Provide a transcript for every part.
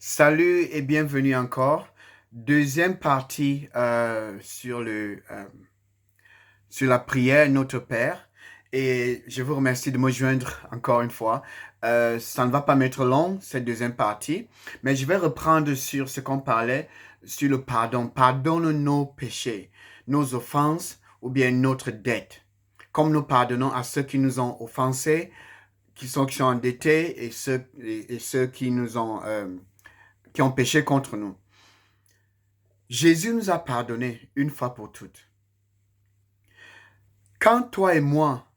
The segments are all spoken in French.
Salut et bienvenue encore. Deuxième partie sur la prière Notre Père. Et je vous remercie de me joindre encore une fois. Ça ne va pas m'être long, cette deuxième partie, mais je vais reprendre sur ce qu'on parlait, sur le pardon. Pardonne nos péchés, nos offenses ou bien notre dette. Comme nous pardonnons à ceux qui nous ont offensés, qui sont endettés et ceux qui ont péché contre nous. Jésus nous a pardonné une fois pour toutes. Quand toi et moi,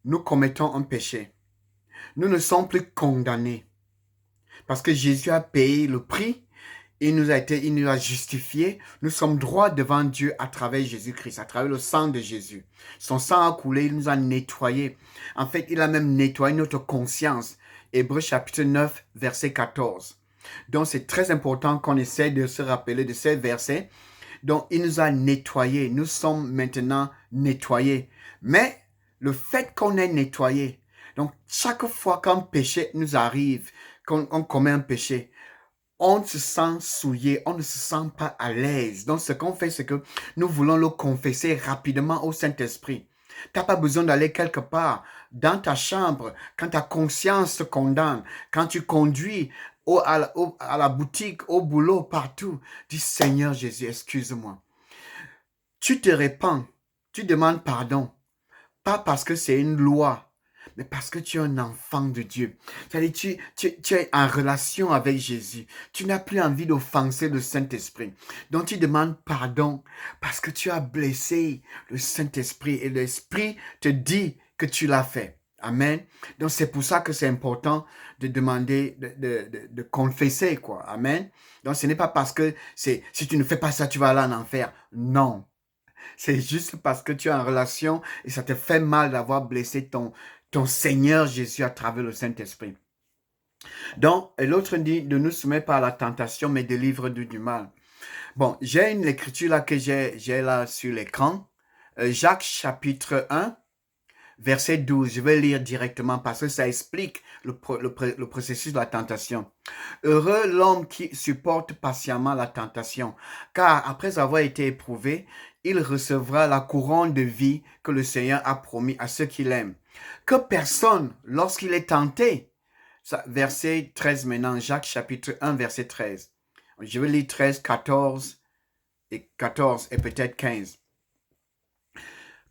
nous commettons un péché, nous ne sommes plus condamnés parce que Jésus a payé le prix, il nous a justifiés, nous sommes droits devant Dieu à travers Jésus-Christ, à travers le sang de Jésus. Son sang a coulé, il nous a nettoyés. En fait, il a même nettoyé notre conscience. Hébreux chapitre 9, verset 14. Donc, c'est très important qu'on essaie de se rappeler de ces versets. Donc, il nous a nettoyés. Nous sommes maintenant nettoyés. Mais le fait qu'on est nettoyé, donc chaque fois qu'un péché nous arrive, qu'on commet un péché, on se sent souillé, on ne se sent pas à l'aise. Donc, ce qu'on fait, c'est que nous voulons le confesser rapidement au Saint-Esprit. Tu n'as pas besoin d'aller quelque part dans ta chambre quand ta conscience te condamne, quand tu conduis à la boutique, au boulot, partout. Dis Seigneur Jésus, excuse-moi. Tu te répands, tu demandes pardon, pas parce que c'est une loi, mais parce que tu es un enfant de Dieu. C'est-à-dire, tu es en relation avec Jésus. Tu n'as plus envie d'offenser le Saint-Esprit. Donc, tu demandes pardon parce que tu as blessé le Saint-Esprit et l'Esprit te dit que tu l'as fait. Amen. Donc, c'est pour ça que c'est important de demander, de confesser, quoi. Amen. Donc, ce n'est pas parce que si tu ne fais pas ça, tu vas aller en enfer. Non. C'est juste parce que tu es en relation et ça te fait mal d'avoir blessé ton Seigneur Jésus à travers le Saint-Esprit. Donc, l'autre dit de nous soumettre pas à la tentation, mais délivre-nous du mal. Bon, j'ai une écriture là que j'ai là sur l'écran. Jacques chapitre 1, verset 12. Je vais lire directement parce que ça explique le processus de la tentation. Heureux l'homme qui supporte patiemment la tentation, car après avoir été éprouvé, il recevra la couronne de vie que le Seigneur a promis à ceux qui l'aiment. Que personne, lorsqu'il est tenté, verset 13 maintenant, Jacques chapitre 1, verset 13. Je vais lire 13, 14 et peut-être 15.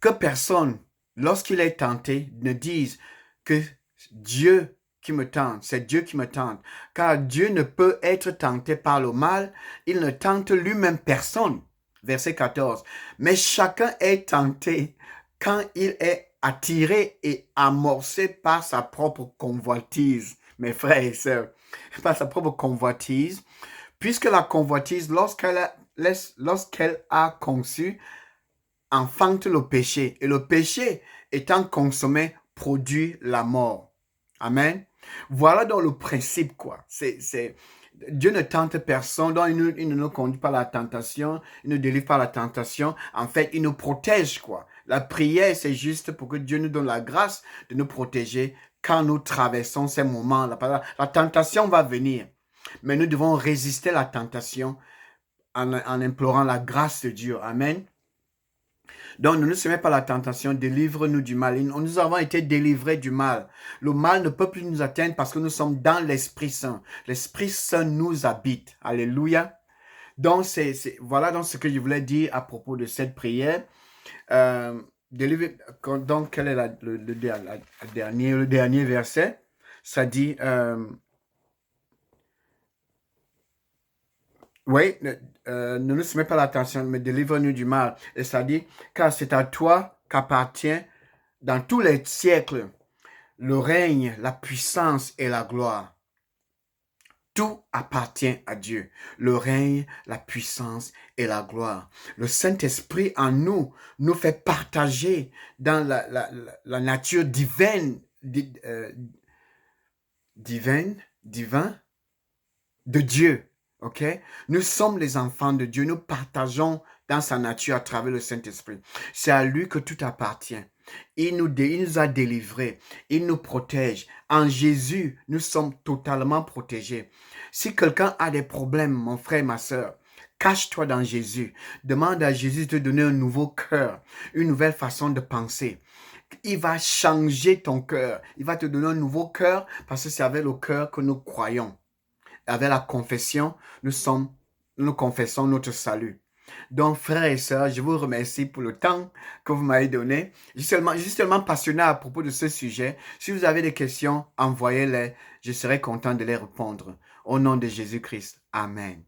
Que personne, lorsqu'il est tenté, ne dise que Dieu qui me tente, c'est Dieu qui me tente. Car Dieu ne peut être tenté par le mal, il ne tente lui-même personne. Verset 14. Mais chacun est tenté quand il est attiré et amorcé par sa propre convoitise. Mes frères et sœurs, par sa propre convoitise, puisque la convoitise, lorsqu'elle a conçu, enfante le péché. Et le péché, étant consommé, produit la mort. Amen. Voilà donc le principe, quoi. Dieu ne tente personne, donc il ne nous conduit pas à la tentation, il ne délivre pas la tentation. En fait, il nous protège, quoi. La prière, c'est juste pour que Dieu nous donne la grâce de nous protéger quand nous traversons ces moments. La tentation va venir, mais nous devons résister à la tentation en implorant la grâce de Dieu. Amen. Donc, ne nous soumets pas à la tentation, délivre-nous du mal. Nous avons été délivrés du mal. Le mal ne peut plus nous atteindre parce que nous sommes dans l'Esprit Saint. L'Esprit Saint nous habite. Alléluia. Donc, voilà donc ce que je voulais dire à propos de cette prière. Donc, quel est le dernier verset? Ça dit... Oui, ne nous soumets pas à la tentation, mais délivre-nous du mal. Et ça dit, car c'est à toi qu'appartient dans tous les siècles le règne, la puissance et la gloire. Tout appartient à Dieu. Le règne, la puissance et la gloire. Le Saint-Esprit en nous nous fait partager dans la nature divine, divin de Dieu. Ok? Nous sommes les enfants de Dieu. Nous partageons dans sa nature à travers le Saint-Esprit. C'est à lui que tout appartient. Il nous a délivrés. Il nous protège. En Jésus, nous sommes totalement protégés. Si quelqu'un a des problèmes, mon frère, ma soeur, cache-toi dans Jésus. Demande à Jésus de te donner un nouveau cœur, une nouvelle façon de penser. Il va changer ton cœur. Il va te donner un nouveau cœur parce que c'est avec le cœur que nous croyons. Avec la confession, nous confessons notre salut. Donc, frères et sœurs, je vous remercie pour le temps que vous m'avez donné. Je suis tellement passionné à propos de ce sujet. Si vous avez des questions, envoyez-les. Je serai content de les répondre. Au nom de Jésus-Christ. Amen.